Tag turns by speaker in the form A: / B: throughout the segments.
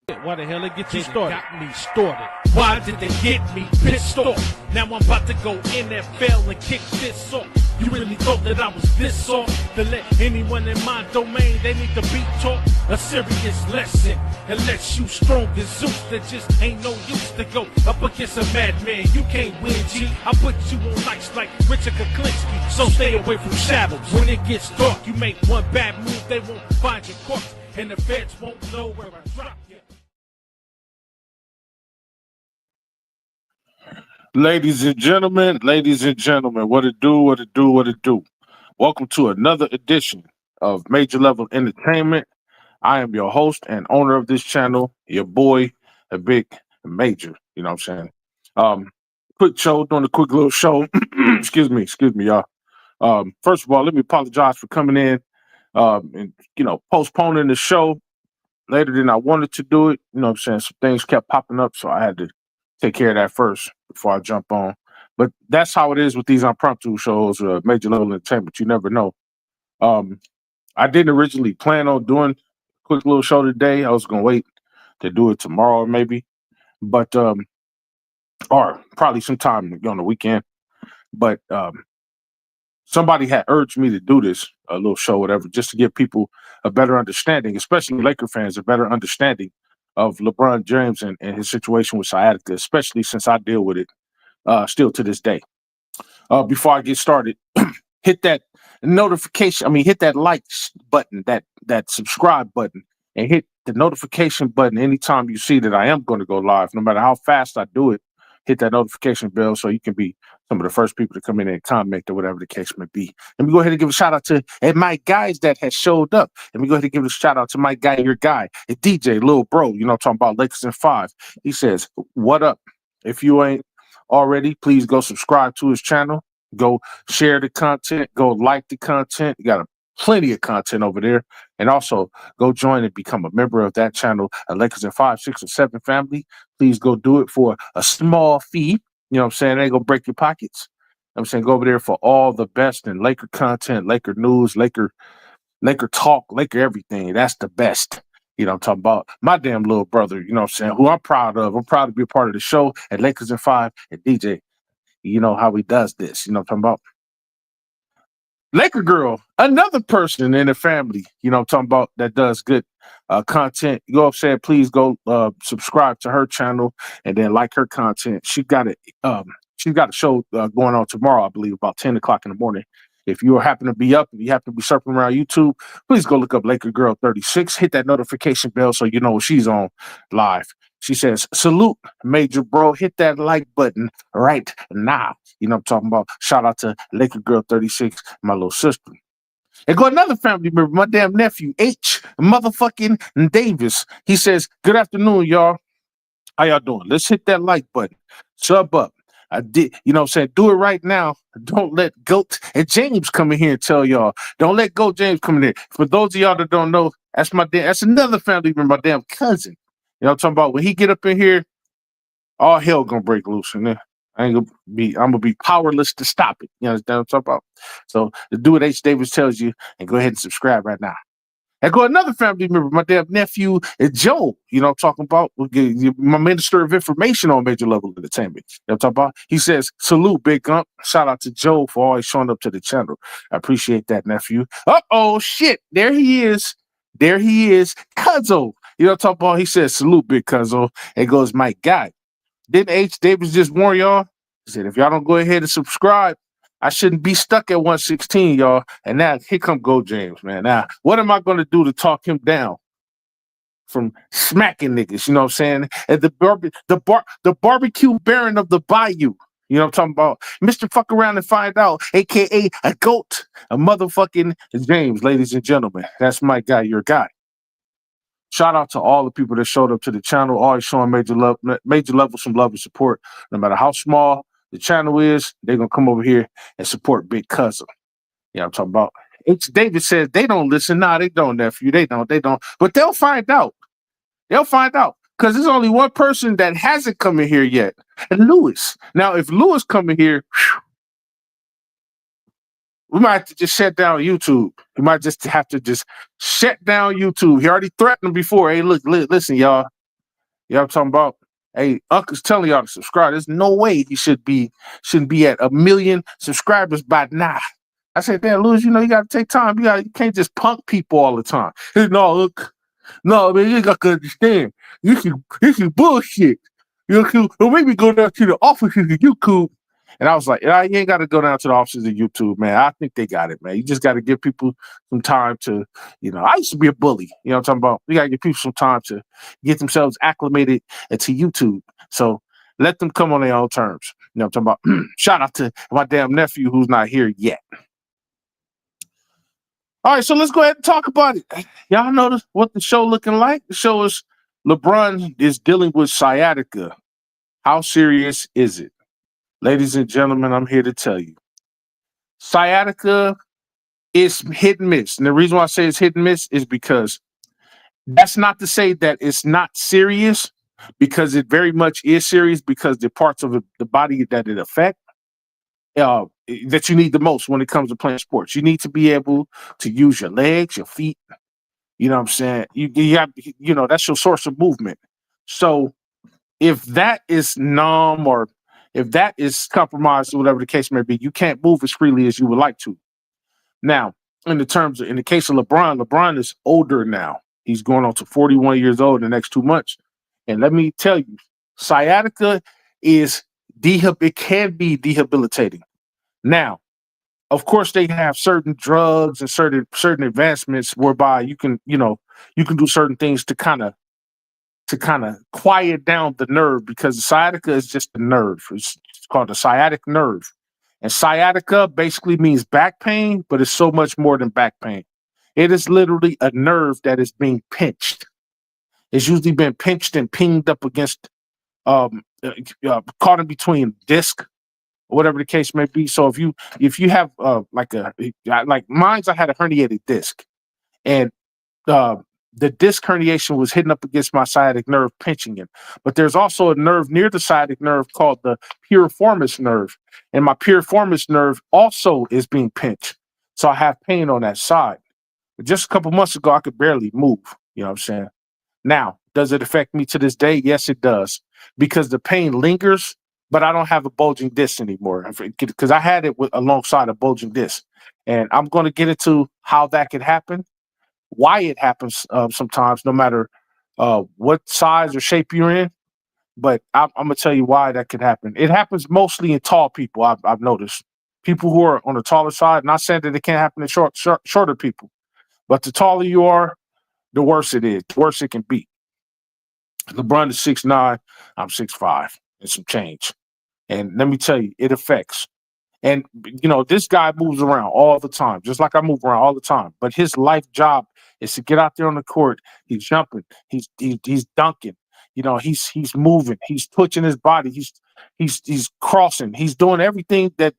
A: Why the hell it get you started? Got me started. Why did they get me pissed off? Now I'm about to go NFL and kick this off. You really thought that I was this soft? To let anyone in my domain, they need to be taught a serious lesson. Unless you strong as Zeus, there just ain't no use to go up against a madman. You can't win, G. I put you on ice like Richard Kuklinski. So stay away from shadows. When it gets dark, you make one bad move, they won't find your corpse. And the feds won't know where I drop you.
B: Ladies and gentlemen, what it do? Welcome to another edition of Major Level Entertainment. I am your host and owner of this channel, your boy, a big major. You know what I'm saying? Quick show, doing a quick little show. excuse me, y'all. First of all, let me apologize for coming in and postponing the show later than I wanted to do it. You know what I'm saying? Some things kept popping up, so I had to take care of that first before I jump on. But that's how it is with these impromptu shows, Major Level Entertainment. You never know. I didn't originally plan on doing a quick little show today. I was going to wait to do it tomorrow maybe, but or probably sometime on the weekend. But somebody had urged me to do this, a little show, whatever, just to give people a better understanding, especially Laker fans, a better understanding of LeBron James and his situation with sciatica, especially since I deal with it still to this day. Before I get started, hit that notification. Hit that like button, that subscribe button, and hit the notification button anytime you see that I am going to go live. No matter how fast I do it, hit that notification bell so you can be some of the first people to come in and comment or whatever the case may be. Let me go ahead and give a shout out to my guys that has showed up. Let me go ahead and give a shout out to my guy, your guy, DJ, Lil Bro. You know, talking about Lakers in 5. He says, "What up? If you ain't already, please go subscribe to his channel. Go share the content. Go like the content. You got plenty of content over there. And also go join and become a member of that channel, a Lakers in 5, 6, or 7 family. Please go do it for a small fee. You know what I'm saying? They ain't gonna break your pockets. I'm saying go over there for all the best in Laker content, Laker news, Laker talk, Laker everything. That's the best. You know, I'm talking about my damn little brother, you know what I'm saying, who I'm proud of. I'm proud to be a part of the show at Lakers in 5 and DJ. You know how he does this. You know what I'm talking about? Laker Girl, another person in the family, you know, I'm talking about, that does good content. You know what I'm saying? Please go subscribe to her channel and then like her content. She's got a show going on tomorrow, I believe, about 10 o'clock in the morning. If you happen to be up, if you happen to be surfing around YouTube, please go look up Laker Girl 36. Hit that notification bell so you know when she's on live. She says, "Salute, Major Bro. Hit that like button right now." You know what I'm talking about? Shout out to Laker Girl 36, my little sister. And go another family member, my damn nephew, H. motherfucking Davis. He says, "Good afternoon, y'all. How y'all doing? Let's hit that like button. Sub up. I did, you know what I'm saying? Do it right now. Don't let Goat and James come in here and tell y'all. Don't let Goat James come in here. For those of y'all that don't know, that's another family member, my damn cousin. You know what I'm talking about? When he get up in here, all hell gonna break loose in there. I'm gonna be powerless to stop it. You understand what I'm talking about? So do what H. Davis tells you and go ahead and subscribe right now. And go another family member, my damn nephew, Joe. You know what I'm talking about? My minister of information on Major Level Entertainment. You know what I'm talking about? He says, "Salute, Big Gump." Shout out to Joe for always showing up to the channel. I appreciate that, nephew. Uh-oh, shit. There he is. Cuzzo. You know what I'm talking about? He says, "Salute, Big Cuzzo." And goes, "My guy. Didn't H. Davis just warn y'all?" He said, "If y'all don't go ahead and subscribe, I shouldn't be stuck at 116, y'all." And now here come Go James, man. Now, what am I going to do to talk him down from smacking niggas? You know what I'm saying? And the barbecue baron of the bayou. You know what I'm talking about? Mr. Fuck Around and Find Out, a.k.a. a goat, a motherfucking James, ladies and gentlemen. That's my guy, your guy. Shout out to all the people that showed up to the channel, always showing major level some love and support. No matter how small the channel is, they're going to come over here and support Big Cousin. You know what I'm talking about? H. David says they don't listen. Nah, they don't, nephew. They don't. But they'll find out. Because there's only one person that hasn't come in here yet, and Lewis. Now, if Lewis come in here, we might have to just shut down YouTube. We might just have to just shut down YouTube. He already threatened before. Hey, look, listen, y'all. You know what I'm talking about? Hey, Uncle's telling y'all to subscribe. There's no way he shouldn't be at 1 million subscribers by now. I said, damn, Louis, you got to take time. You can't just punk people all the time. No, look, no, man, you got to understand. This is bullshit. Don't make me go down to the offices of YouTube. And I was like, yeah, you ain't got to go down to the offices of YouTube, man. I think they got it, man. You just got to give people some time to, I used to be a bully. You know what I'm talking about? You got to give people some time to get themselves acclimated to YouTube. So let them come on their own terms. You know what I'm talking about? Shout out to my damn nephew who's not here yet. All right, so let's go ahead and talk about it. Y'all notice what the show looking like? The show is LeBron is dealing with sciatica. How serious is it? Ladies and gentlemen, I'm here to tell you. Sciatica is hit and miss. And the reason why I say it's hit and miss is because that's not to say that it's not serious, because it very much is serious, because the parts of the body that it affects, that you need the most when it comes to playing sports. You need to be able to use your legs, your feet. You know what I'm saying? You have, that's your source of movement. So if that is numb, or if that is compromised, or whatever the case may be, you can't move as freely as you would like to. Now, in the case of LeBron is older now. He's going on to 41 years old in the next 2 months. And let me tell you, sciatica it can be debilitating. Now, of course, they have certain drugs and certain advancements whereby you can do certain things to kind of quiet down the nerve, because the sciatica is just a nerve. It's called the sciatic nerve. And sciatica basically means back pain, but it's so much more than back pain. It is literally a nerve that is being pinched. It's usually been pinched and pinged up against, caught in between disc, or whatever the case may be. So if you have like mine's, I had a herniated disc, and the disc herniation was hitting up against my sciatic nerve, pinching it. But there's also a nerve near the sciatic nerve called the piriformis nerve. And my piriformis nerve also is being pinched. So I have pain on that side. But just a couple months ago, I could barely move. You know what I'm saying? Now, does it affect me to this day? Yes, it does. Because the pain lingers, but I don't have a bulging disc anymore. Because I had it alongside a bulging disc. And I'm going to get into how that could happen, why it happens sometimes, no matter what size or shape you're in. But I'm going to tell you why that could happen. It happens mostly in tall people, I've noticed. People who are on the taller side, not saying that it can't happen in shorter people, but the taller you are, the worse it is, the worse it can be. LeBron is 6'9", I'm 6'5", and some change. And let me tell you, it affects. And, this guy moves around all the time, just like I move around all the time. But his life job is to get out there on the court. He's jumping. He's dunking. He's moving. He's twitching his body. He's crossing. He's doing everything that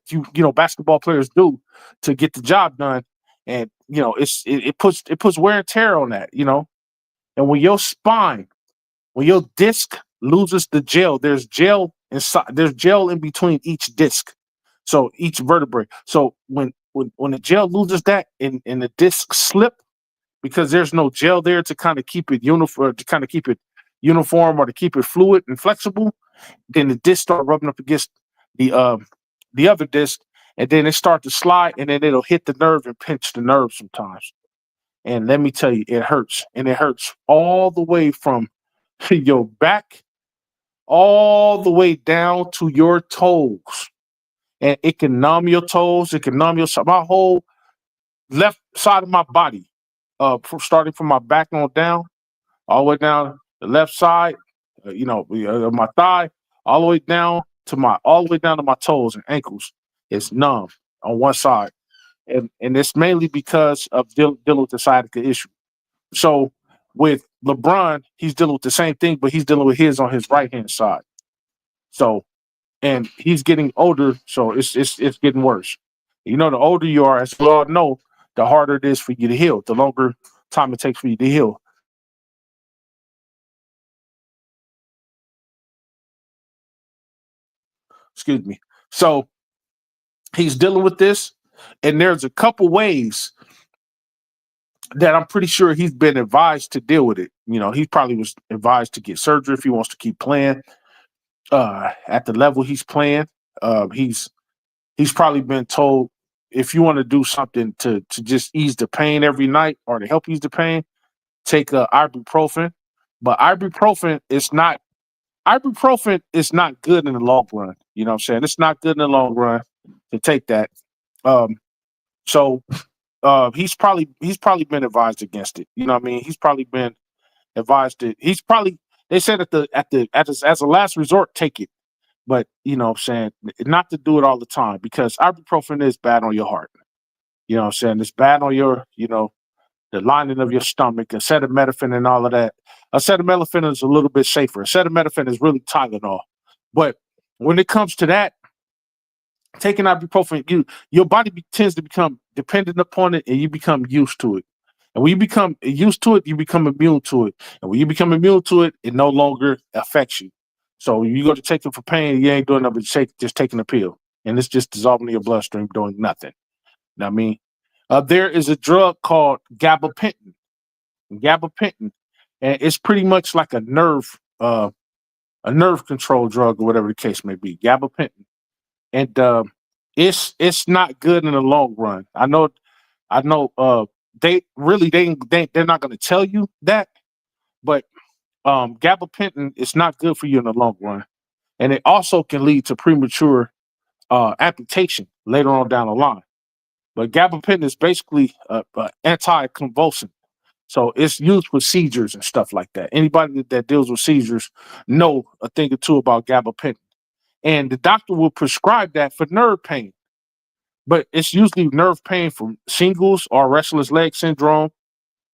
B: basketball players do to get the job done. And it puts wear and tear on that. And when your disc loses the gel, there's gel inside. There's gel in between each disc. So each vertebrae. So when the gel loses that, and the disc slip, because there's no gel there to kind of keep it uniform, or to keep it fluid and flexible, then the disc start rubbing up against the other disc, and then it start to slide, and then it'll hit the nerve and pinch the nerve sometimes. And let me tell you, it hurts, and it hurts all the way from your back all the way down to your toes. And it can numb your toes. It can numb my whole left side of my body, starting from my back on down, all the way down the left side, my thigh, all the way down to my toes and ankles. It's numb on one side, and it's mainly because of dealing with the sciatica issue. So with LeBron, he's dealing with the same thing, but he's dealing with his on his right hand side. So. And he's getting older, so it's getting worse. The older you are, as we all know, the harder it is for you to heal, the longer time it takes for you to heal. Excuse me. So he's dealing with this, and there's a couple ways that I'm pretty sure he's been advised to deal with it. He probably was advised to get surgery if he wants to keep playing at the level he's playing. He's probably been told, if you want to do something to just ease the pain every night or to help ease the pain, take ibuprofen. But ibuprofen is not good in the long run. You know what I'm saying? It's not good in the long run to take that. Um, so he's probably been advised against it. You know what I mean? He's probably been advised it. They said as a last resort, take it. But you know what I'm saying, not to do it all the time, because ibuprofen is bad on your heart. You know what I'm saying? It's bad on the lining of your stomach, acetaminophen and all of that. Acetaminophen is a little bit safer. Acetaminophen is really Tylenol. But when it comes to that, taking ibuprofen, your body tends to become dependent upon it, and you become used to it. And when you become used to it, you become immune to it. And when you become immune to it, it no longer affects you. So you go to take it for pain, you ain't doing nothing but just taking a pill. And it's just dissolving in your bloodstream, doing nothing. You know what I mean? There is a drug called gabapentin. Gabapentin. And it's pretty much like a nerve control drug or whatever the case may be. Gabapentin. And it's not good in the long run. I know they're not going to tell you that, but gabapentin is not good for you in the long run, and it also can lead to premature amputation later on down the line. But gabapentin is basically a anti-convulsant, so it's used for seizures and stuff like that. Anybody that deals with seizures know a thing or two about gabapentin, and the doctor will prescribe that for nerve pain. But it's usually nerve pain from shingles or restless leg syndrome.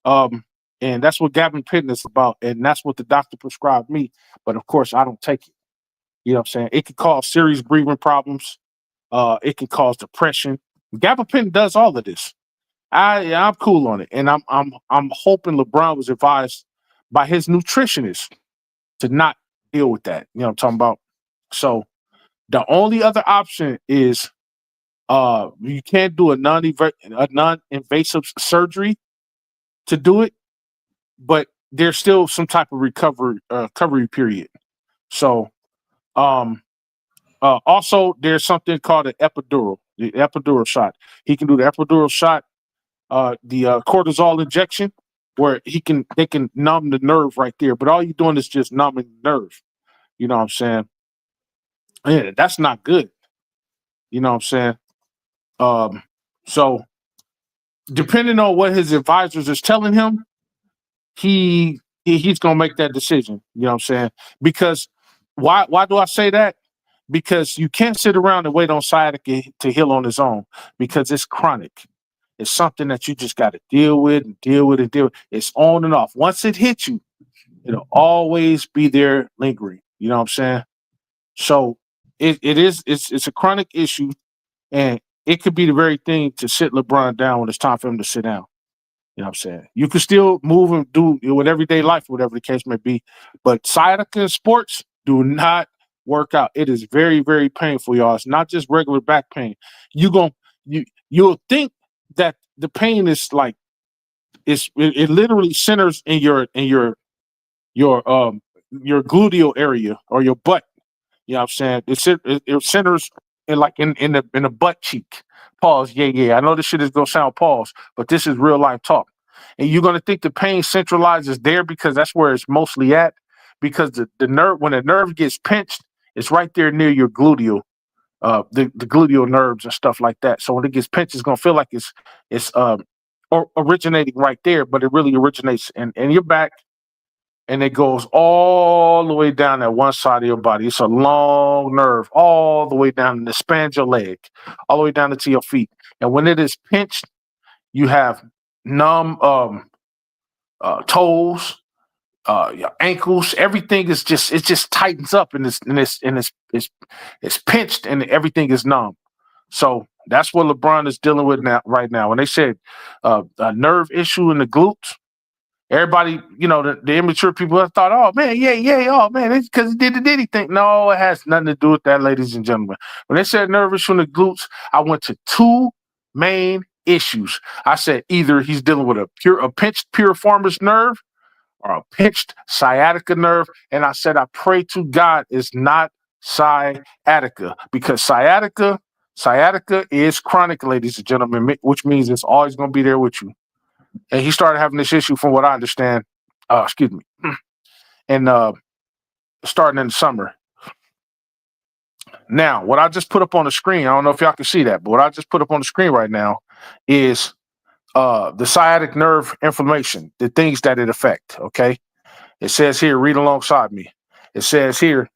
B: Um, and that's what gabapentin is about. And that's what the doctor prescribed me. But of course, I don't take it. You know what I'm saying? It can cause serious breathing problems. It can cause depression. Gabapentin does all of this. I'm cool on it. And I'm hoping LeBron was advised by his nutritionist to not deal with that. You know what I'm talking about? So the only other option is you can't do a non-invasive surgery to do it, but there's still some type of recovery period. So um also there's something called the epidural shot. He can do the epidural shot, the cortisol injection, where they can numb the nerve right there, but all you're doing is just numbing the nerve. You know what I'm saying? Yeah, that's not good. You know what I'm saying? So depending on what his advisors is telling him, he's gonna make that decision. You know what I'm saying? Because why do I say that? Because you can't sit around and wait on sciatica to heal on its own, because it's chronic. It's something that you just got to deal with and deal with and deal with. It's on and off. Once it hits you, it'll always be there lingering. You know what I'm saying? So it's a chronic issue, and it could be the very thing to sit LeBron down when it's time for him to sit down. You know what I'm saying? You can still move and do with everyday life, whatever the case may be. But sciatica in sports do not work out. It is very, very painful, y'all. It's not just regular back pain. You'll think that the pain is like it literally centers in your gluteal area or your butt. You know what I'm saying? It centers in the butt cheek. Pause. Yeah. I know this shit is gonna sound pause, but this is real life talk. And you're gonna think the pain centralizes there because that's where it's mostly at. Because the nerve, when the nerve gets pinched, it's right there near your gluteal, the gluteal nerves and stuff like that. So when it gets pinched, it's gonna feel like it's originating right there, but it really originates in your back, and it goes all the way down that one side of your body. It's a long nerve all the way down, and it spans your leg, all the way down into your feet. And when it is pinched, you have numb toes, your ankles. Everything is it just tightens up, and it's pinched, and everything is numb. So that's what LeBron is dealing with right now. When they said a nerve issue in the glutes, everybody, the immature people have thought, oh man, yeah, oh man, it's because he did the Diddy thing. No, it has nothing to do with that, ladies and gentlemen. When they said nerve issue in the glutes, I went to two main issues. I said either he's dealing with a pinched piriformis nerve or a pinched sciatica nerve. And I said, I pray to God it's not sciatica, because sciatica is chronic, ladies and gentlemen, which means it's always going to be there with you. And he started having this issue, from what I understand, excuse me, and starting in the summer. Now, what I just put up on the screen, I don't know if y'all can see that, but what I just put up on the screen right now is the sciatic nerve inflammation, the things that it affect. Okay. It says here, read alongside me. It says here,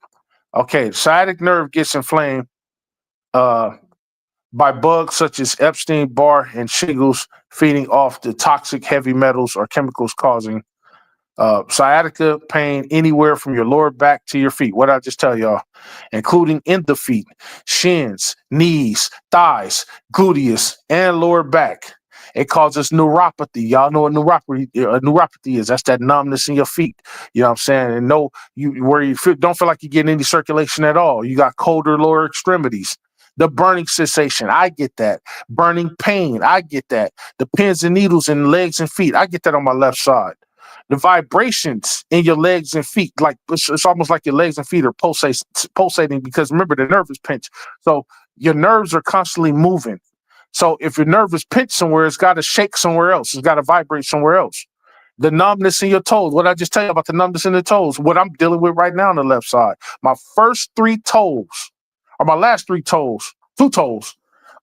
B: okay, the sciatic nerve gets inflamed by bugs such as Epstein-Barr and shingles, feeding off the toxic heavy metals or chemicals, causing sciatica pain anywhere from your lower back to your feet. What did I just tell y'all? Including in the feet, shins, knees, thighs, gluteus, and lower back. It causes neuropathy. Y'all know what neuropathy is. That's that numbness in your feet. You know what I'm saying? And don't feel like you're getting any circulation at all. You got colder lower extremities. The burning sensation, I get that. Burning pain, I get that. The pins and needles in legs and feet, I get that on my left side. The vibrations in your legs and feet, like it's almost like your legs and feet are pulsating, because remember, the nerve is pinched. So your nerves are constantly moving. So if your nerve is pinched somewhere, it's got to shake somewhere else. It's got to vibrate somewhere else. The numbness in your toes. What did I just tell you about the numbness in the toes? What I'm dealing with right now on the left side. My first 3 toes, or my last 3 toes, 2 toes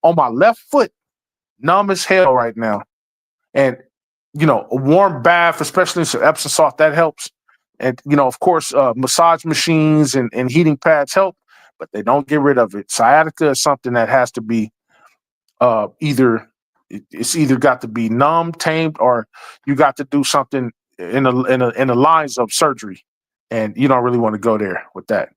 B: on my left foot, numb as hell right now. And a warm bath, especially some Epsom salt, that helps. And, of course, massage machines and heating pads help, but they don't get rid of it. Sciatica is something that has to be either got to be numb, tamed, or you got to do something in the lines of surgery. And you don't really want to go there with that.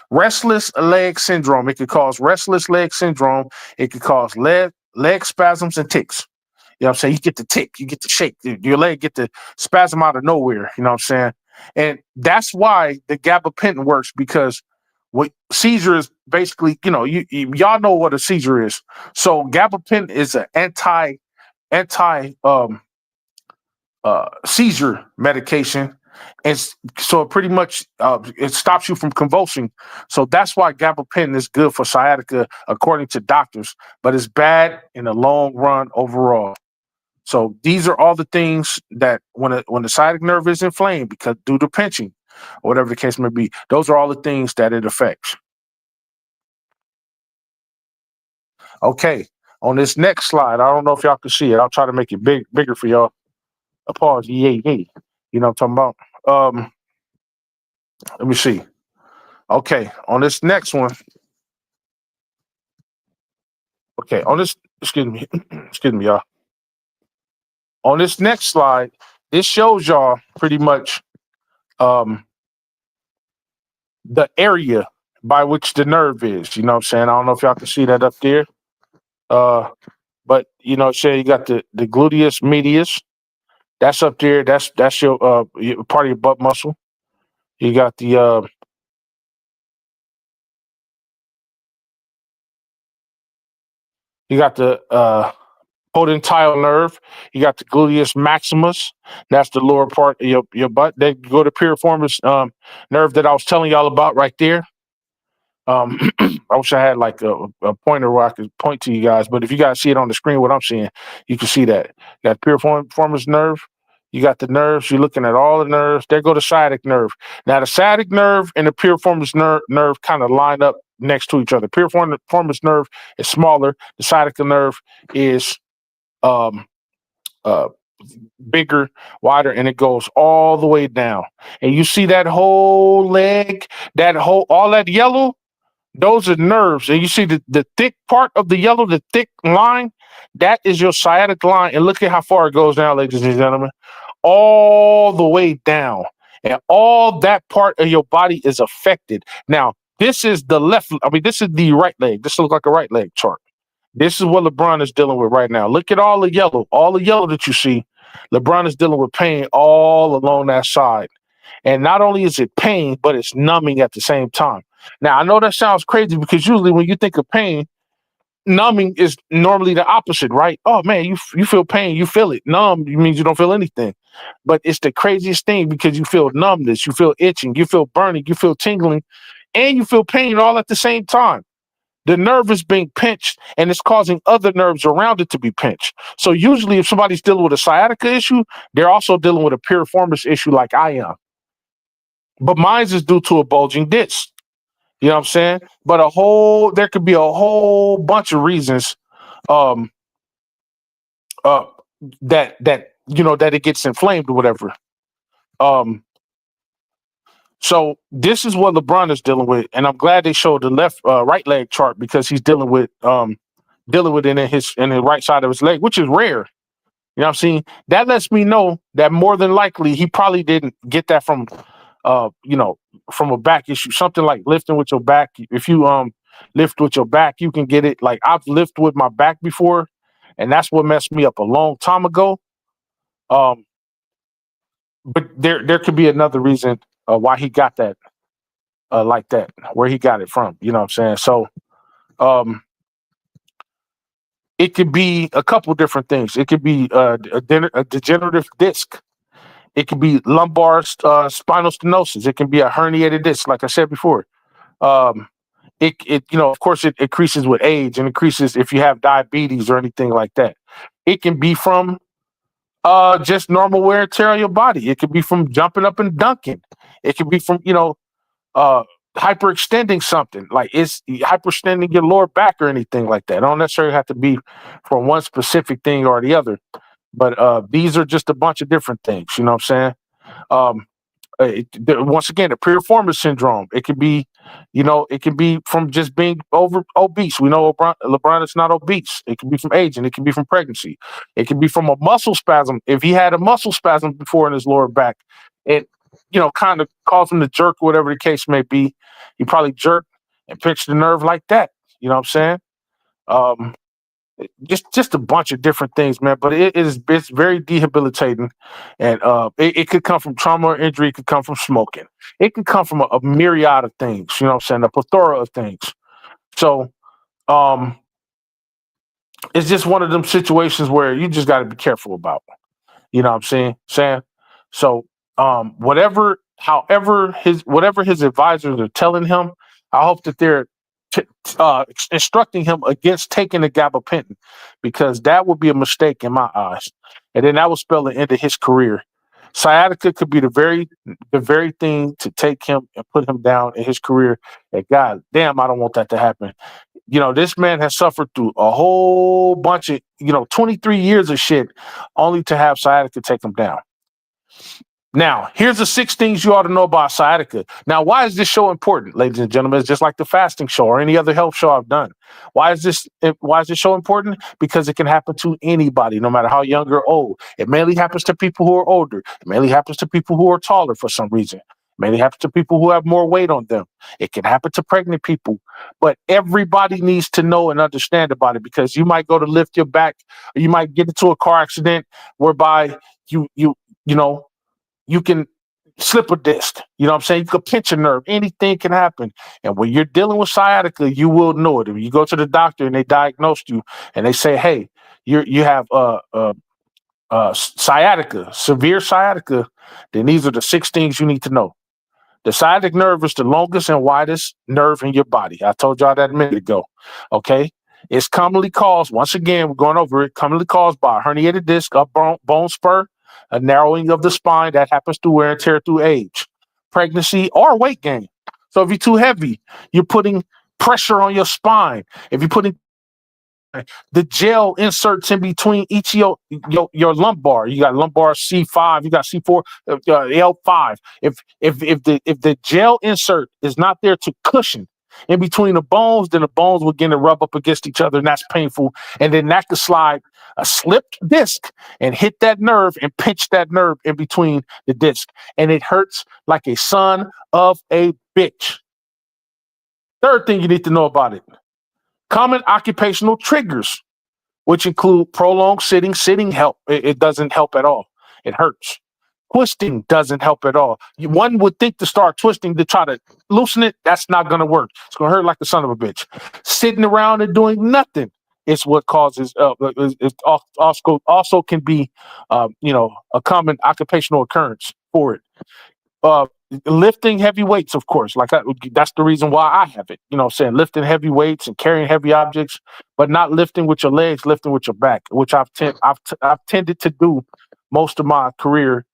B: Restless leg syndrome. It could cause restless leg syndrome. It could cause leg spasms and tics. You know what I'm saying? You get the tick, you get the shake, your leg get the spasm out of nowhere. You know what I'm saying? And that's why the gabapentin works, because what seizure is basically, y'all know what a seizure is. So gabapentin is an anti seizure medication, and so it pretty much it stops you from convulsing. So that's why gabapentin is good for sciatica, according to doctors, but it's bad in the long run overall. So these are all the things that when the sciatic nerve is inflamed, because due to pinching or whatever the case may be, those are all the things that it affects. Okay, on this next slide, I don't know if y'all can see it. I'll try to make it bigger for y'all. Pause. Yay. You know what I'm talking about? Let me see. Okay, on this next one. Okay, excuse me, y'all. On this next slide, this shows y'all pretty much the area by which the nerve is. You know what I'm saying? I don't know if y'all can see that up there. But say you got the gluteus medius. That's up there. That's your part of your butt muscle. You got the potentile nerve. You got the gluteus maximus. That's the lower part of your butt. Then you go to piriformis nerve that I was telling y'all about right there. I wish I had like a pointer where I could point to you guys, but if you guys see it on the screen, what I'm seeing, you can see that. You got piriformis nerve. You got the nerves. You're looking at all the nerves. There go the sciatic nerve. Now, the sciatic nerve and the piriformis nerve kind of line up next to each other. Piriformis nerve is smaller. The sciatica nerve is bigger, wider, and it goes all the way down. And you see that whole leg, all that yellow, those are nerves. And you see the thick part of the yellow, the thick line, that is your sciatic line. And look at how far it goes down, ladies and gentlemen, all the way down. And all that part of your body is affected. Now, this is the right leg. This looks like a right leg chart. This is what LeBron is dealing with right now. Look at all the yellow that you see. LeBron is dealing with pain all along that side. And not only is it pain, but it's numbing at the same time. Now, I know that sounds crazy, because usually when you think of pain, numbing is normally the opposite, right? Oh man, you feel pain, you feel it. Numb means you don't feel anything. But it's the craziest thing because you feel numbness, you feel itching, you feel burning, you feel tingling, and you feel pain all at the same time. The nerve is being pinched and it's causing other nerves around it to be pinched. So usually if somebody's dealing with a sciatica issue, they're also dealing with a piriformis issue like I am. But mine is due to a bulging disc. You know what I'm saying? But there could be a whole bunch of reasons um uh that it gets inflamed or whatever. Um so this is what LeBron is dealing with, and I'm glad they showed the right leg chart because he's dealing with it in his right side of his leg, which is rare. You know what I'm saying? That lets me know that more than likely he probably didn't get that from from a back issue, something like lifting with your back. If you lift with your back, you can get it. Like I've lifted with my back before, and that's what messed me up a long time ago. Um, but there could be another reason why he got that like that, where he got it from. You know what I'm saying? So um, it could be a couple different things. It could be a degenerative disc. It could be lumbar spinal stenosis. It can be a herniated disc, like I said before. Um, of course, it increases with age and increases if you have diabetes or anything like that. It can be from just normal wear and tear on your body. It could be from jumping up and dunking. It could be from uh, hyperextending something, like it's hyperextending your lower back or anything like that. It don't necessarily have to be from one specific thing or the other, but these are just a bunch of different things. You know what I'm saying? Um, Once again, the piriformis syndrome. It could be, it can be from just being obese. We know LeBron is not obese. It can be from aging. It can be from pregnancy. It can be from a muscle spasm. If he had a muscle spasm before in his lower back, it, kind of caused him to jerk, whatever the case may be. He probably jerked and pinched the nerve like that. You know what I'm saying? Um, just a bunch of different things, man. But it's very debilitating, and it could come from trauma or injury. It could come from smoking. It could come from a myriad of things. You know what I'm saying? A plethora of things. So um, it's just one of them situations where you just got to be careful about. You know what I'm saying? So whatever his advisors are telling him, I hope that they're instructing him against taking the gabapentin, because that would be a mistake in my eyes, and then that would spell the end of his career. Sciatica could be the very thing to take him and put him down in his career. And God damn, I don't want that to happen. This man has suffered through a whole bunch of 23 years of shit, only to have sciatica take him down. Now, here's the 6 things you ought to know about sciatica. Now, why is this show important, ladies and gentlemen? It's just like the fasting show or any other health show I've done. Why is this show important? Because it can happen to anybody, no matter how young or old. It mainly happens to people who are older. It mainly happens to people who are taller for some reason. It mainly happens to people who have more weight on them. It can happen to pregnant people. But everybody needs to know and understand about it, because you might go to lift your back, or you might get into a car accident whereby you can slip a disc. You know what I'm saying? You could pinch a nerve. Anything can happen. And when you're dealing with sciatica, you will know it. If you go to the doctor and they diagnose you and they say, hey, you have sciatica, severe sciatica, then these are the 6 things you need to know. The sciatic nerve is the longest and widest nerve in your body. I told y'all that a minute ago. Okay? It's commonly caused, once again, we're going over it, commonly caused by a herniated disc, a bone spur, a narrowing of the spine that happens through wear and tear through age, pregnancy, or weight gain. So if you're too heavy, you're putting pressure on your spine. If you're putting the gel inserts in between each of your lumbar. You got lumbar C5, you got C4, L5. If the gel insert is not there to cushion in between the bones, then the bones will begin to rub up against each other, and that's painful. And then that could slide a slipped disc and hit that nerve and pinch that nerve in between the disc, and it hurts like a son of a bitch. Third thing you need to know about it: common occupational triggers, which include prolonged sitting. Sitting help. It doesn't help at all. It hurts. Twisting doesn't help at all. One would think to start twisting to try to loosen it. That's not going to work. It's going to hurt like the son of a bitch. Sitting around and doing nothing is what causes. It also can be, a common occupational occurrence for it. Uh, Lifting heavy weights, of course, that's the reason why I have it. You know what I'm saying? Lifting heavy weights and carrying heavy objects, but not lifting with your legs, lifting with your back, which I've tended to do most of my career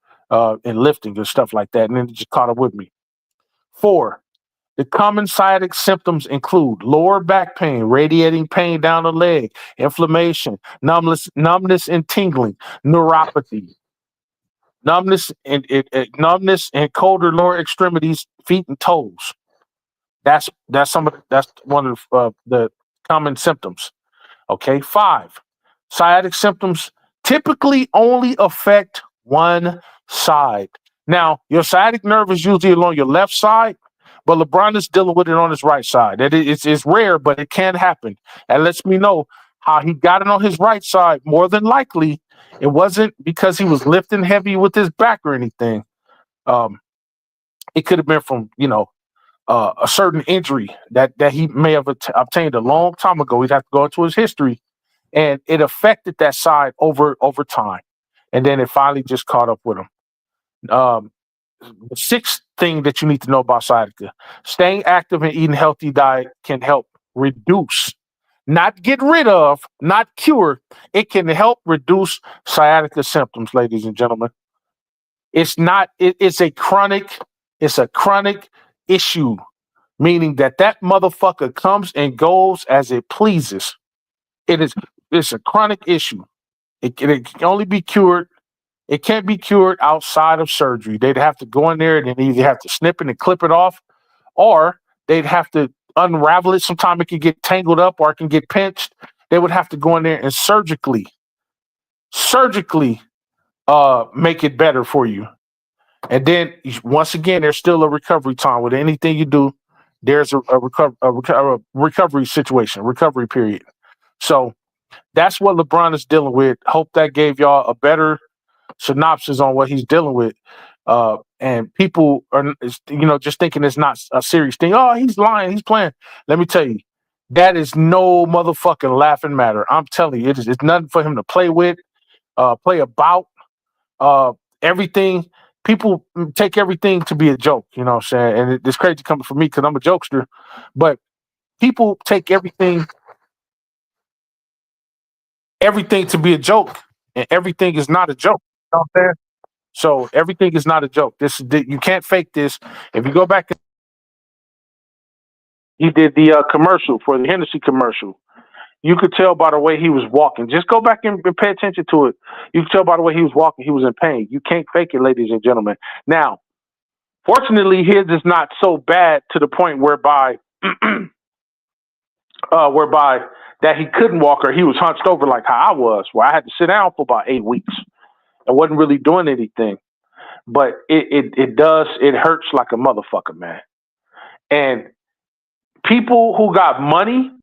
B: in lifting and stuff like that. And then it just caught up with me. 4, the common sciatic symptoms include lower back pain, radiating pain down the leg, inflammation, numbness and tingling, neuropathy, numbness and colder lower extremities, feet and toes. That's one of the common symptoms. Okay, 5, sciatic symptoms typically only affect one side. Now, your sciatic nerve is usually along your left side, but LeBron is dealing with it on his right side. It's rare, but it can happen. That lets me know how he got it on his right side. More than likely, it wasn't because he was lifting heavy with his back or anything. It could have been from, a certain injury that he may have obtained a long time ago. He'd have to go into his history, and it affected that side over time, and then it finally just caught up with him. The 6th thing that you need to know about sciatica: staying active and eating healthy diet can help reduce, not get rid of, not cure. It can help reduce sciatica symptoms, ladies and gentlemen. It's a chronic issue, meaning that motherfucker comes and goes as it pleases. It's a chronic issue. It can only be cured. It can't be cured outside of surgery. They'd have to go in there and they'd either have to snip it and clip it off, or they'd have to unravel it. Sometimes it can get tangled up or it can get pinched. They would have to go in there and surgically make it better for you. And then once again, there's still a recovery time. With anything you do, there's a recovery situation, recovery period. So that's what LeBron is dealing with. Hope that gave y'all a better synopsis on what he's dealing with. And people are, just thinking it's not a serious thing. Oh, he's lying. He's playing. Let me tell you, that is no motherfucking laughing matter. I'm telling you, it's nothing for him to play with, play about. Everything. People take everything to be a joke. You know what I'm saying? And it's crazy coming from me because I'm a jokester. But people take everything to be a joke, and everything is not a joke. You know what I'm saying? So everything is not a joke. You can't fake this. If you go back, he did the commercial for the Hennessy commercial. You could tell by the way he was walking. Just go back and pay attention to it. You could tell by the way he was walking. He was in pain. You can't fake it, ladies and gentlemen. Now, fortunately, his is not so bad to the point whereby that he couldn't walk or he was hunched over like how I was, where I had to sit down for about 8 weeks. I wasn't really doing anything. But it hurts like a motherfucker, man. And people who got money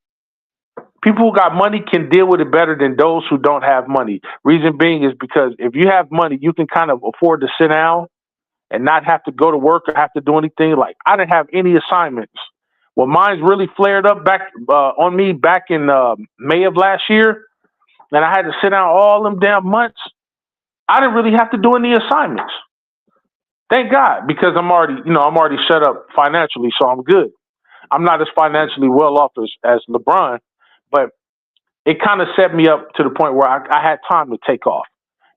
B: can deal with it better than those who don't have money. Reason being is because if you have money, you can kind of afford to sit down and not have to go to work or have to do anything. Like, I didn't have any assignments. Well, mine's really flared up back on me back in May of last year, and I had to sit down all them damn months. I didn't really have to do any assignments. Thank God, because I'm already set up financially, so I'm good. I'm not as financially well off as LeBron, but it kind of set me up to the point where I had time to take off.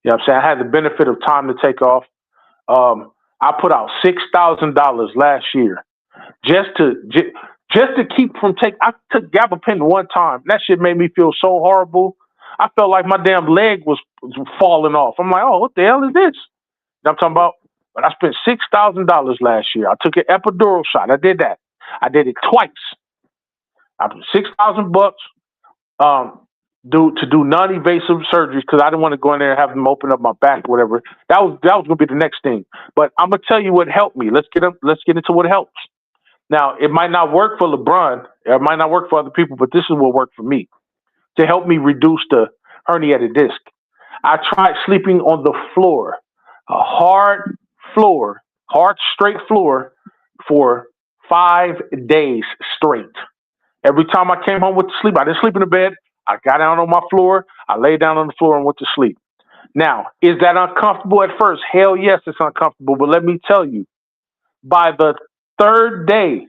B: You know what I'm saying? I had the benefit of time to take off. I put out $6,000 last year just to keep from taking. I took gabapentin one time. That shit made me feel so horrible. I felt like my damn leg was falling off. I'm like, oh, what the hell is this? You know what I'm talking about? But I spent $6,000 last year. I took an epidural shot. I did that. I did it twice. I put $6,000 to do non-invasive surgeries because I didn't want to go in there and have them open up my back or whatever. That was going to be the next thing. But I'm gonna tell you what helped me. Let's get into what helps. Now, it might not work for LeBron. It might not work for other people, but this is what worked for me to help me reduce the herniated disc. I tried sleeping on the floor a hard floor, hard straight floor for 5 days straight. Every time I came home with sleep, I didn't sleep in the bed. I got down on my floor. I lay down on the floor and went to sleep. Now, is that uncomfortable at first? Hell yes, it's uncomfortable. But let me tell you, by the third day,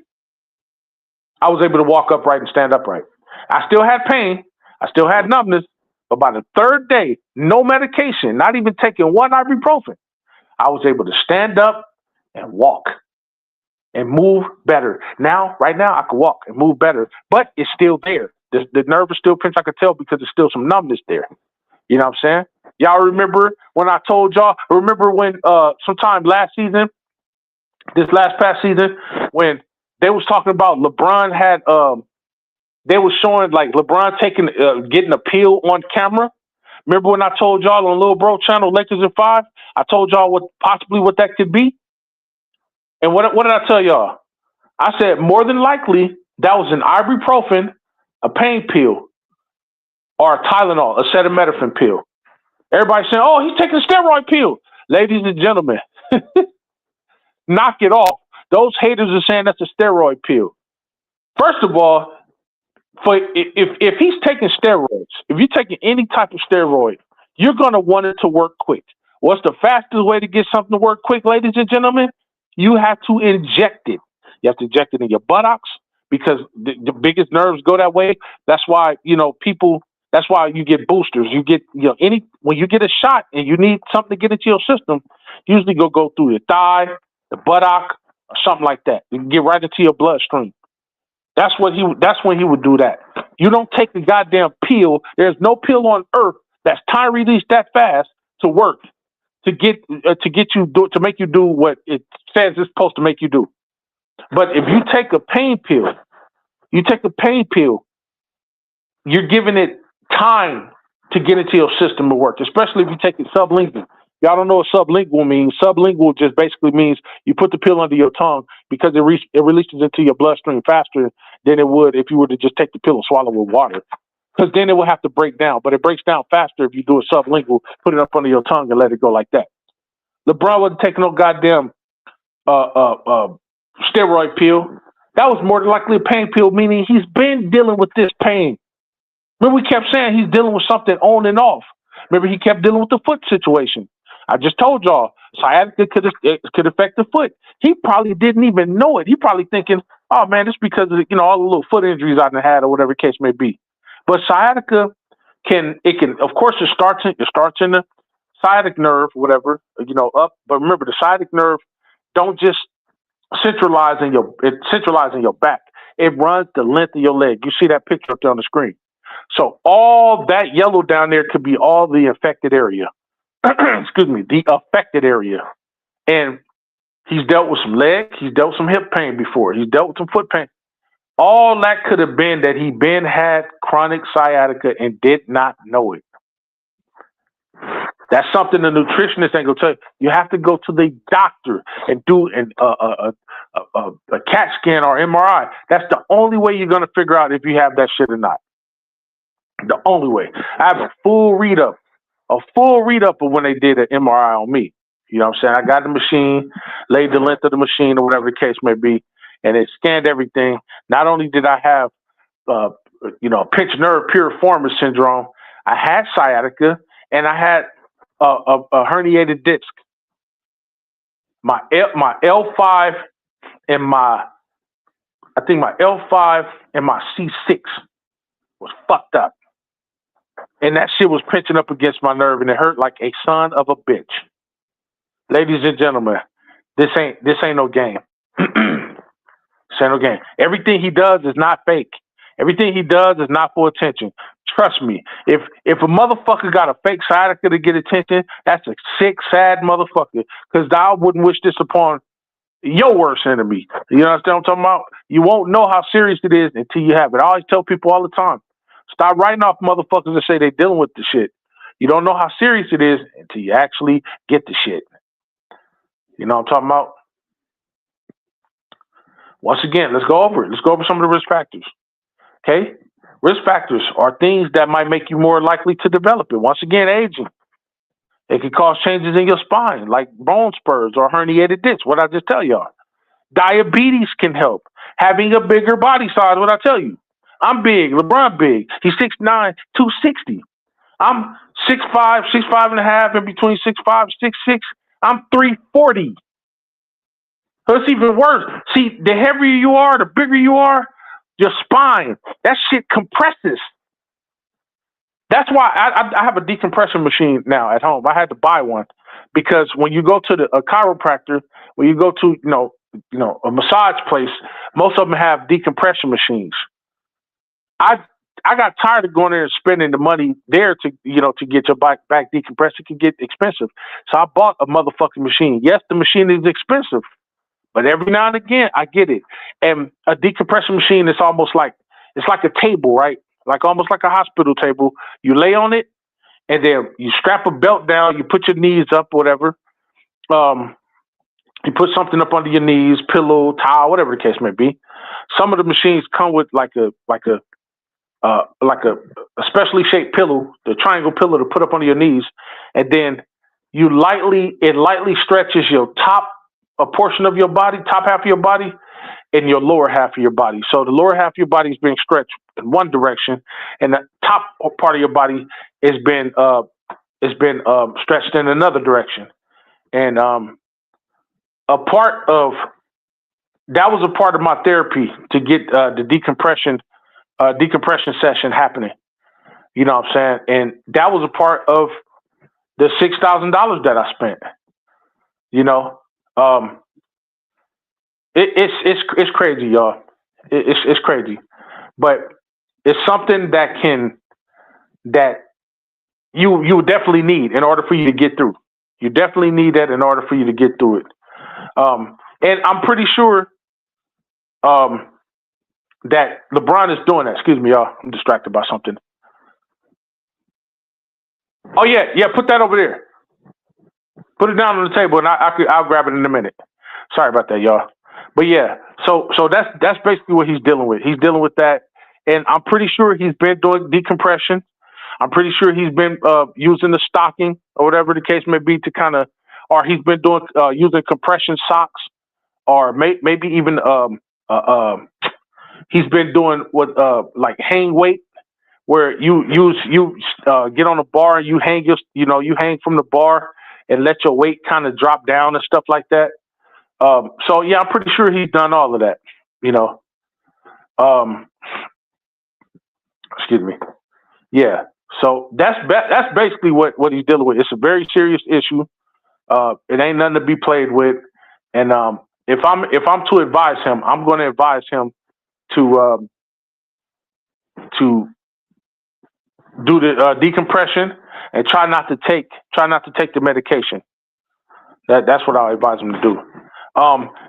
B: I was able to walk upright and stand upright. I still had pain. I still had numbness. But by the third day, no medication, not even taking one ibuprofen, I was able to stand up and walk and move better. Now, right now, I can walk and move better, but it's still there. The nerve is still pinched. I could tell because there's still some numbness there. You know what I'm saying? Y'all remember when I told y'all? Remember when sometime last season, this last past season, when they was talking about LeBron had they was showing like LeBron taking getting a pill on camera. Remember when I told y'all on Lil Bro channel, Lakers in 5? I told y'all what that could be. And what did I tell y'all? I said more than likely that was an ibuprofen, a pain pill, or a Tylenol, a acetaminophen pill. Everybody saying, "Oh, he's taking a steroid pill." Ladies and gentlemen, knock it off. Those haters are saying that's a steroid pill. First of all, if he's taking steroids, if you're taking any type of steroid, you're going to want it to work quick. What's the fastest way to get something to work quick, ladies and gentlemen? You have to inject it. You have to inject it in your buttocks because the biggest nerves go that way. That's why, people, that's why you get boosters. You get, when you get a shot and you need something to get into your system, usually go through your thigh, the buttock, or something like that. You can get right into your bloodstream. That's when he would do that. You don't take the goddamn pill. There's no pill on earth that's time released that fast to work to get you to make you do what it says it's supposed to make you do. But if you take a pain pill, you're giving it time to get into your system to work, especially if you take it sublingual. Y'all don't know what sublingual means. Sublingual just basically means you put the pill under your tongue because it releases into your bloodstream faster than it would if you were to just take the pill and swallow with water. Because then it will have to break down. But it breaks down faster if you do it sublingual, put it up under your tongue and let it go like that. LeBron wasn't taking no goddamn steroid pill. That was more than likely a pain pill, meaning he's been dealing with this pain. Remember, we kept saying he's dealing with something on and off. Remember, he kept dealing with the foot situation. I just told y'all, sciatica could affect the foot. He probably didn't even know it. He probably thinking, "Oh man, it's because of all the little foot injuries I've had or whatever the case may be." But sciatica can of course it starts in the sciatic nerve, whatever up. But remember, the sciatic nerve don't just centralize in your back. It runs the length of your leg. You see that picture up there on the screen. So all that yellow down there could be all the affected area. Excuse me, the affected area. And he's dealt with some leg, he's dealt with some hip pain before, he's dealt with some foot pain. All that could have been that he had chronic sciatica and did not know it. That's something the nutritionist ain't gonna tell you. You have to go to the doctor and do a CAT scan or MRI. That's the only way you're gonna figure out if you have that shit or not. The only way. I have a full read up of when they did an MRI on me. You know what I'm saying? I got the machine, laid the length of the machine or whatever the case may be, and it scanned everything. Not only did I have, pinched nerve piriformis syndrome, I had sciatica, and I had a herniated disc. My L5 and my L5 and my C6 was fucked up. And that shit was pinching up against my nerve, and it hurt like a son of a bitch. Ladies and gentlemen, this ain't no game. This ain't no game. Everything he does is not fake. Everything he does is not for attention. Trust me. If a motherfucker got a fake sciatica to get attention, that's a sick, sad motherfucker. Because I wouldn't wish this upon your worst enemy. You understand what I'm talking about? You won't know how serious it is until you have it. I always tell people all the time, stop writing off motherfuckers that say they're dealing with the shit. You don't know how serious it is until you actually get the shit. You know what I'm talking about? Once again, let's go over it. Let's go over some of the risk factors. Okay? Risk factors are things that might make you more likely to develop it. Once again, aging. It can cause changes in your spine, like bone spurs or herniated discs. What I just tell y'all. Diabetes can help. Having a bigger body size. What I tell you. I'm big. LeBron big. He's 6'9", 260. I'm 6'5", 6'5.5", in between 6'5", 6'6". I'm 340. So it's even worse. See, the heavier you are, the bigger you are, your spine, that shit compresses. That's why I have a decompression machine now at home. I had to buy one because when you go to a chiropractor, when you go to a massage place, most of them have decompression machines. I got tired of going there and spending the money there to get your back decompressed. It can get expensive, so I bought a motherfucking machine. Yes, the machine is expensive, but every now and again I get it. And a decompression machine is almost like it's like a table, right? Like almost like a hospital table. You lay on it, and then you strap a belt down. You put your knees up, whatever. You put something up under your knees, pillow, towel, whatever the case may be. Some of the machines come with like a specially shaped pillow, the triangle pillow to put up under your knees, and then it lightly stretches your a portion of your body, top half of your body, and your lower half of your body. So the lower half of your body is being stretched in one direction, and the top part of your body is been stretched in another direction. And that was a part of my therapy to get the decompression session happening. You know what I'm saying? And that was a part of the $6,000 that I spent. You know, it's crazy, y'all. It's crazy, but it's something that you definitely need in order for you to get through. You definitely need that in order for you to get through it. And I'm pretty sure that LeBron is doing that. Excuse me, y'all. I'm distracted by something. Oh yeah, put that over there. Put it down on the table, and I'll grab it in a minute. Sorry about that, y'all. But yeah, so that's basically what he's dealing with. He's dealing with that, and I'm pretty sure he's been doing decompression. I'm pretty sure he's been using the stocking or whatever the case may be to or he's been doing using compression socks, or maybe even he's been doing like hang weight, where you get on a bar and you hang from the bar and let your weight kind of drop down and stuff like that. So yeah, I'm pretty sure he's done all of that. Excuse me. Yeah. So that's basically what he's dealing with. It's a very serious issue. It ain't nothing to be played with. And if I'm to advise him, I'm going to advise him to do the decompression and try not to take the medication. That's what I'll advise him to do.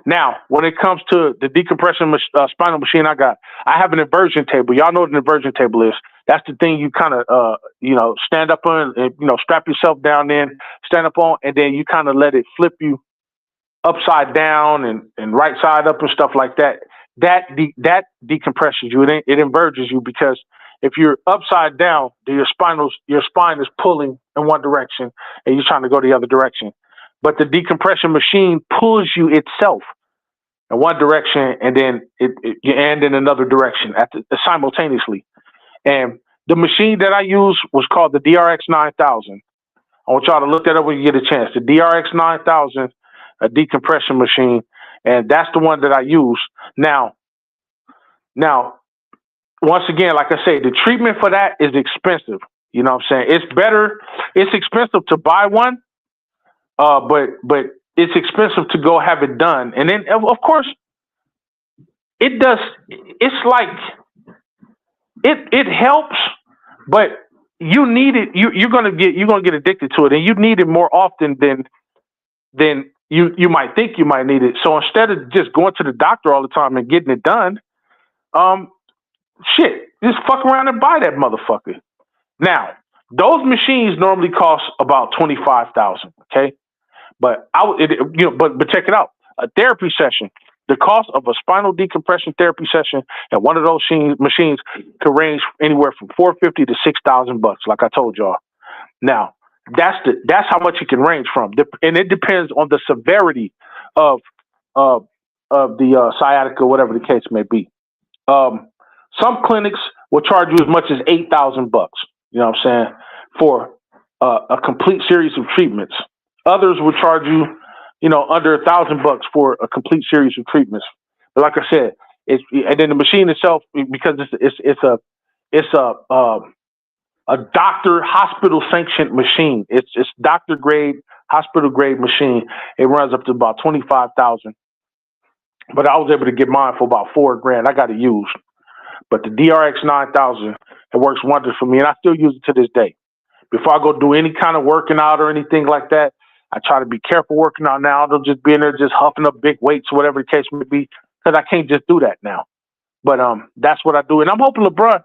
B: Now, when it comes to the decompression spinal machine I have an inversion table. Y'all know what an inversion table is. That's the thing you kind of, stand up on and, strap yourself down in, stand up on, and then you kind of let it flip you upside down and right side up and stuff like that. That decompresses you. It inverges you, because if you're upside down, your spine is pulling in one direction and you're trying to go the other direction. But the decompression machine pulls you itself in one direction, and then you end in another direction simultaneously. And the machine that I use was called the DRX 9000. I want y'all to look that up when you get a chance. The DRX 9000, a decompression machine, and that's the one that I use. Now, once again, like I say, the treatment for that is expensive. You know what I'm saying? It's expensive to buy one, but it's expensive to go have it done. And then, of course, it's like it helps, but you need it. You're gonna get addicted to it, and you need it more often than you might think you might need it. So instead of just going to the doctor all the time and getting it done, just fuck around and buy that motherfucker. Now, those machines normally cost about $25,000. Okay, but but check it out. A therapy session. The cost of a spinal decompression therapy session at one of those machines could range anywhere from $450 to $6,000, like I told y'all. Now, That's how much it can range from, and it depends on the severity of of the sciatica, whatever the case may be. Um, some clinics will charge you as much as $8,000. You know what I'm saying, for a complete series of treatments. Others will charge you, under $1,000 for a complete series of treatments. But like I said, and then the machine itself, because it's a doctor hospital sanctioned machine. It's doctor grade, hospital grade machine. It runs up to about 25,000. But I was able to get mine for about $4,000. I got it used. But the DRX 9000, it works wonders for me, and I still use it to this day. Before I go do any kind of working out or anything like that, I try to be careful working out now. I don't just be in there just huffing up big weights, whatever the case may be, because I can't just do that now. But that's what I do, and I'm hoping LeBron,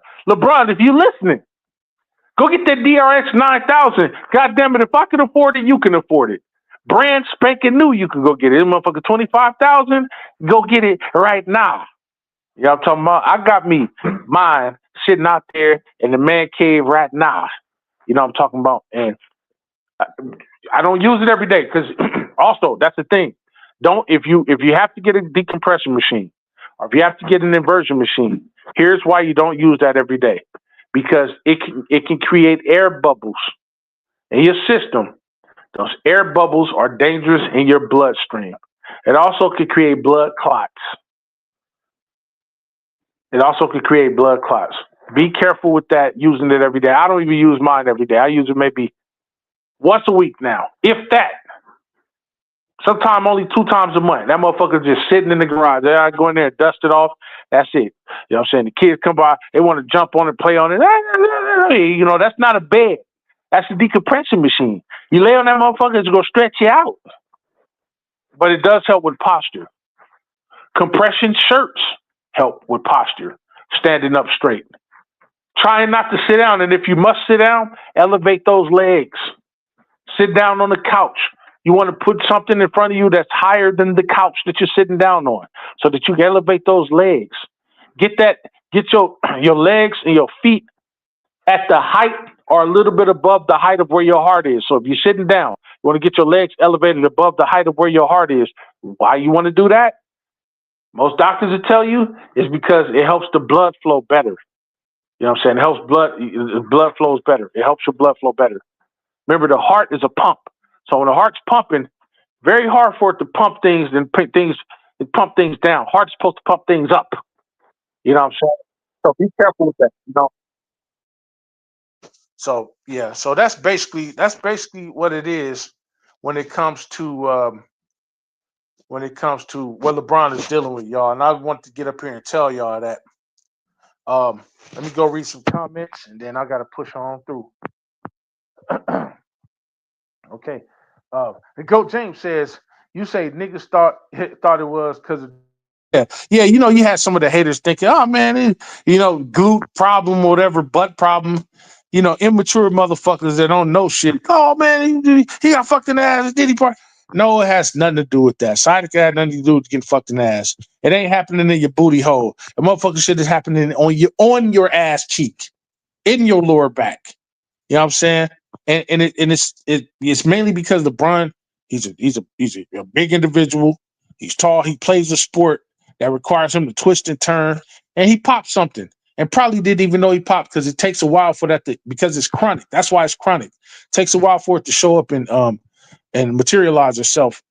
B: if you're listening, go get that DRX 9000. God damn it, if I can afford it, you can afford it. Brand spanking new, you can go get it. Motherfucker, 25,000. Go get it right now. You know what I'm talking about? I got mine sitting out there in the man cave right now. You know what I'm talking about? And I don't use it every day because also that's the thing. If you have to get a decompression machine or if you have to get an inversion machine, here's why you don't use that every day. Because it can create air bubbles in your system. Those air bubbles are dangerous in your bloodstream. It also could create blood clots. Be careful with that, using it every day. I don't even use mine every day. I use it maybe once a week now, if that. Sometimes only 2 times a month. That motherfucker just sitting in the garage. I go in there and dust it off. That's it. You know what I'm saying? The kids come by, they want to jump on it, play on it. That's not a bed. That's a decompression machine. You lay on that motherfucker, it's going to stretch you out. But it does help with posture. Compression shirts help with posture, standing up straight. Trying not to sit down, and if you must sit down, elevate those legs. Sit down on the couch. You want to put something in front of you that's higher than the couch that you're sitting down on, so that you can elevate those legs. Get your legs and your feet at the height or a little bit above the height of where your heart is. So if you're sitting down, you want to get your legs elevated above the height of where your heart is. Why you want to do that? Most doctors will tell you is because it helps the blood flow better. You know what I'm saying? It helps blood flows better. It helps your blood flow better. Remember, the heart is a pump. So when the heart's pumping, very hard for it to pump things and pump things down. Heart's supposed to pump things up. You know what I'm saying? So be careful with that. So yeah, so that's basically what it is when it comes to what LeBron is dealing with, y'all. And I want to get up here and tell y'all that. Let me go read some comments, and then I got to push on through. Okay. The GOAT James says, you say niggas thought it was because of. Yeah. You had some of the haters thinking, oh, man, glute problem, whatever, butt problem. Immature motherfuckers that don't know shit. Oh, man, he got fucked in the ass. Did he part? No, it has nothing to do with that. Sciatica had nothing to do with getting fucked in the ass. It ain't happening in your booty hole. The motherfucker shit is happening on your ass cheek, in your lower back. You know what I'm saying? And it's mainly because LeBron, he's a big individual. He's tall. He plays a sport that requires him to twist and turn, and he popped something, and probably didn't even know he popped because it takes a while for that because it's chronic. That's why it's chronic. It takes a while for it to show up and materialize itself.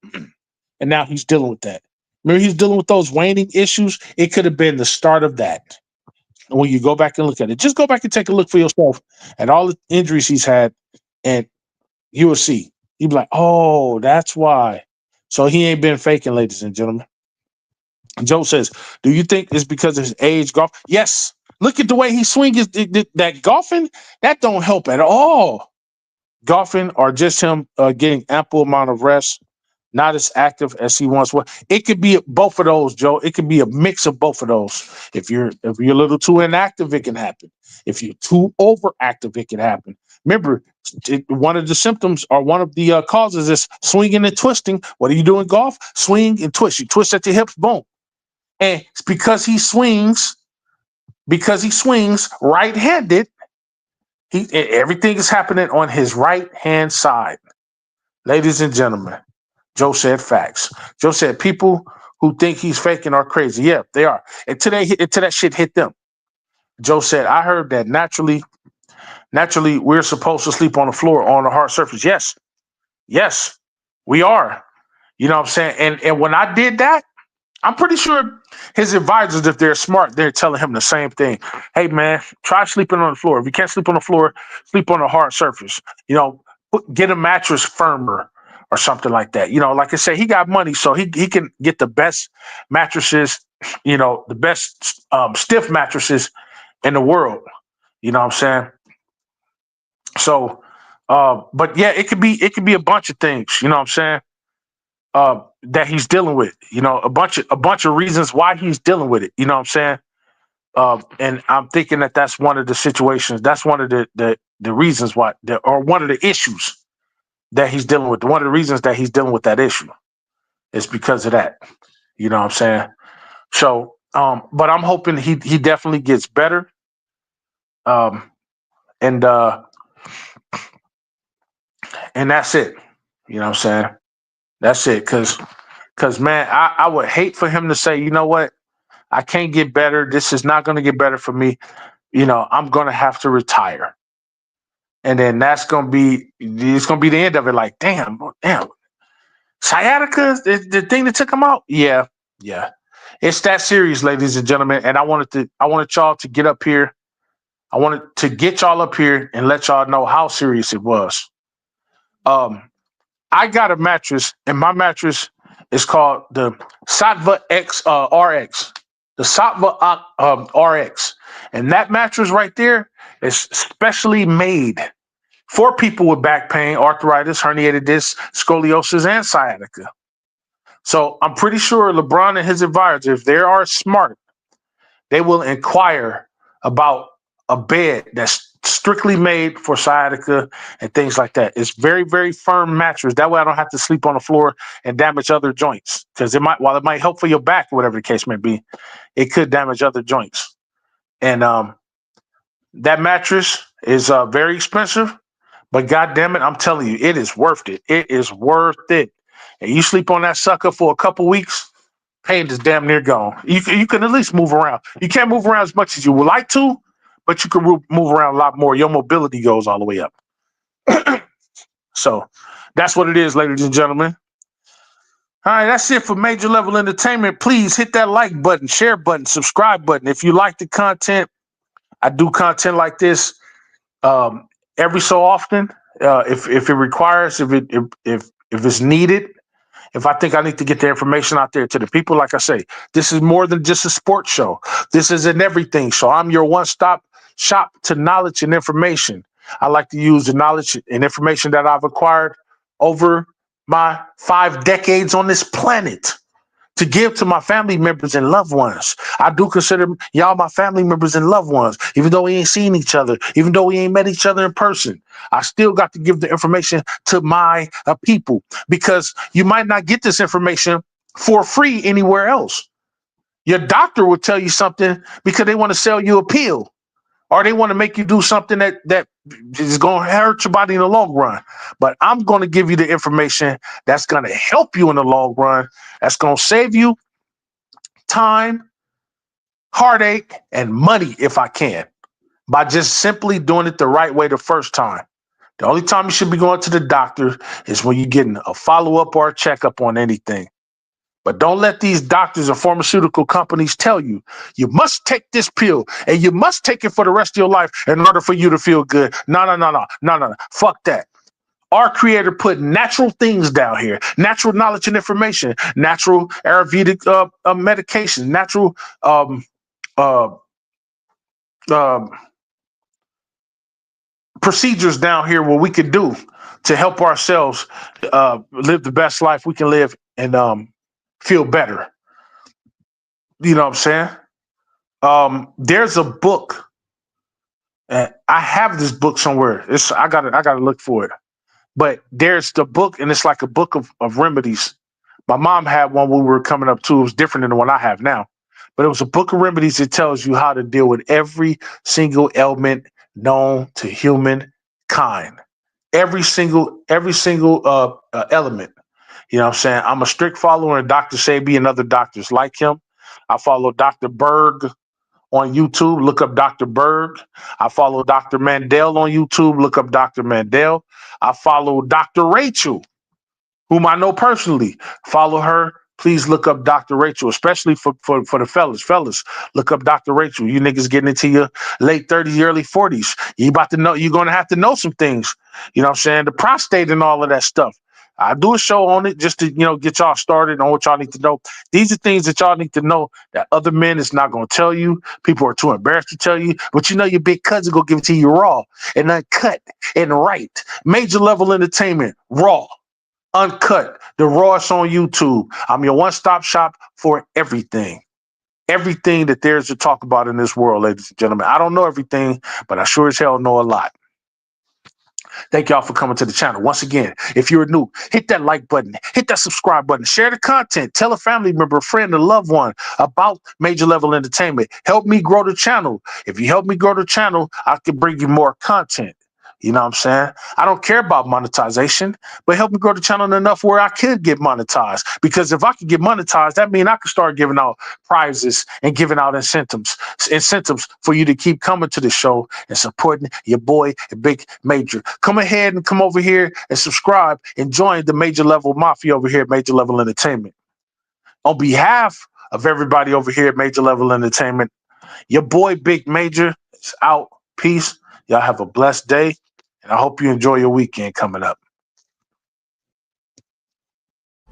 B: And now he's dealing with that. Remember, he's dealing with those waning issues. It could have been the start of that. And when you go back and look at it, just go back and take a look for yourself at all the injuries he's had, and you will see. You'll be like, oh, that's why. So he ain't been faking, ladies and gentlemen. Joe says, do you think it's because of his age golf? Yes. Look at the way he swings. That golfing, that don't help at all. Golfing or just him getting ample amount of rest, not as active as he once was. It could be both of those, Joe. It could be a mix of both of those. If you're a little too inactive, it can happen. If you're too overactive, it can happen. Remember, one of the symptoms or one of the causes is swinging and twisting. What do you do in golf? Swing and twist. You twist at your hips, boom. And it's because he swings right-handed, Everything is happening on his right hand side. Ladies and gentlemen, Joe said facts. Joe said people who think he's faking are crazy. Yeah, they are. Until that shit hit them. Joe said, I heard that naturally we're supposed to sleep on the floor on a hard surface. Yes, we are. You know what I'm saying? And when I did that, I'm pretty sure his advisors, if they're smart, they're telling him the same thing. Hey, man, try sleeping on the floor. If you can't sleep on the floor, sleep on a hard surface. You know, get a mattress firmer or something like that. You know, like I said, he got money, so he can get the best mattresses, the best stiff mattresses in the world. You know what I'm saying? So, but yeah, it could be a bunch of things. You know what I'm saying? That he's dealing with. A bunch of reasons why he's dealing with it. You know what I'm saying? And I'm thinking that that's one of the situations. That's one of the reasons why, or one of the issues that he's dealing with. One of the reasons that he's dealing with that issue is because of that. You know what I'm saying? So, but I'm hoping he definitely gets better. Um, and and that's it. You know what I'm saying? That's it. Cause man, I would hate for him to say, you know what? I can't get better. This is not going to get better for me. I'm going to have to retire. And then it's going to be the end of it. Like, damn. Sciatica, the thing that took him out. Yeah. It's that serious, ladies and gentlemen. And I wanted y'all to get up here. I wanted to get y'all up here and let y'all know how serious it was. Um, I got a mattress, and my mattress is called the Sattva X RX. The Sattva RX. And that mattress right there is specially made for people with back pain, arthritis, herniated disc, scoliosis, and sciatica. So I'm pretty sure LeBron and his advisors, if they are smart, they will inquire about a bed that's strictly made for sciatica and things like that. It's very, very firm mattress. That way I don't have to sleep on the floor and damage other joints. Because while it might help for your back, whatever the case may be, it could damage other joints. And that mattress is very expensive, but God damn it, I'm telling you, it is worth it. It is worth it. And you sleep on that sucker for a couple weeks, pain is damn near gone. You can at least move around. You can't move around as much as you would like to, but you can move around a lot more. Your mobility goes all the way up. So that's what it is, ladies and gentlemen. All right, that's it for Major Level Entertainment. Please hit that like button, share button, subscribe button. If you like the content, I do content like this every so often. If it requires, if it's needed, if I think I need to get the information out there to the people, like I say, this is more than just a sports show. This is an everything show. I'm your one-stop shop to knowledge and information. I like to use the knowledge and information that I've acquired over my 5 decades on this planet to give to my family members and loved ones. I do consider y'all my family members and loved ones, even though we ain't seen each other, even though we ain't met each other in person. I still got to give the information to my people because you might not get this information for free anywhere else. Your doctor will tell you something because they want to sell you a pill or they want to make you do something that is going to hurt your body in the long run. But I'm going to give you the information that's going to help you in the long run, that's going to save you time, heartache, and money if I can, by just simply doing it the right way the first time. The only time you should be going to the doctor is when you're getting a follow-up or a checkup on anything. But don't let these doctors and pharmaceutical companies tell you, you must take this pill and you must take it for the rest of your life in order for you to feel good. No. Fuck that. Our creator put natural things down here, natural knowledge and information, natural Ayurvedic medication, natural uh, uh, procedures down here where we could do to help ourselves live the best life we can live and feel better. You know what I'm saying? There's a book. I have this book somewhere. I gotta look for it. But there's the book, and it's like a book of remedies. My mom had one when we were coming up too. It was different than the one I have now. But it was a book of remedies that tells you how to deal with every single ailment known to humankind. Every single element. You know what I'm saying? I'm a strict follower of Dr. Sebi and other doctors like him. I follow Dr. Berg on YouTube. Look up Dr. Berg. I follow Dr. Mandel on YouTube. Look up Dr. Mandel. I follow Dr. Rachel, whom I know personally. Follow her. Please look up Dr. Rachel, especially for the fellas. Fellas, look up Dr. Rachel. You niggas getting into your late 30s, early 40s. You about to know, you're going to have to know some things. You know what I'm saying? The prostate and all of that stuff. I do a show on it just to, get y'all started on what y'all need to know. These are things that y'all need to know that other men is not going to tell you. People are too embarrassed to tell you. But your big cousin going to give it to you raw and uncut and right. Major Level Entertainment, raw. Uncut, the rawest on YouTube. I'm your one-stop shop for everything. Everything that there's to talk about in this world, ladies and gentlemen. I don't know everything, but I sure as hell know a lot. Thank y'all for coming to the channel. Once again, if you're new, hit that like button, hit that subscribe button, share the content, tell a family member, a friend, a loved one about Major Level Entertainment. Help me grow the channel. If you help me grow the channel, I can bring you more content. You know what I'm saying? I don't care about monetization, but help me grow the channel enough where I could get monetized. Because if I could get monetized, that means I could start giving out prizes and giving out incentives for you to keep coming to the show and supporting your boy, Big Major. Come ahead and come over here and subscribe and join the Major Level Mafia over here at Major Level Entertainment. On behalf of everybody over here at Major Level Entertainment, your boy, Big Major, is out. Peace. Y'all have a blessed day. And I hope you enjoy your weekend coming up.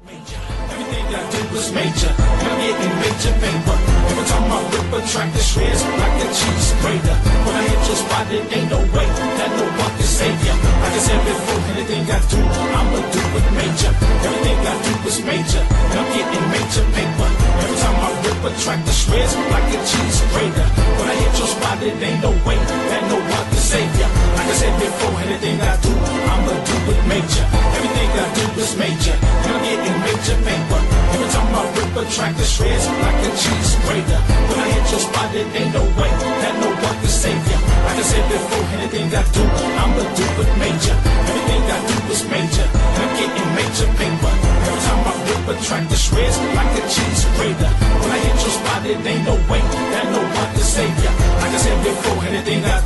C: Everything I do is major. I'm getting major paper. Every time I rip a track, the shreds like a cheese grater. When I hit your spot, it ain't no way that no one can save ya. Like I said before, anything I do, I'ma do it major. Everything I do is major. And I'm getting major paper. Every time I rip a track, the shreds like a cheese grater. When I hit your spot, it ain't no way that no one can save ya. Like I said before, anything I do, I'ma do it major. Everything I do is major. And I'm getting major paper. Every time I rip a track, the shreds like a cheese grater. When I hit your spot, it ain't no way that no one can save ya. Like I said before, anything I do, I'ma do it major. Everything I do is major. And I'm getting major paper. Every time I rip a track, the shreds like a cheese grater. When I hit your spot, it ain't no way that no one can save ya. Like I said before, anything I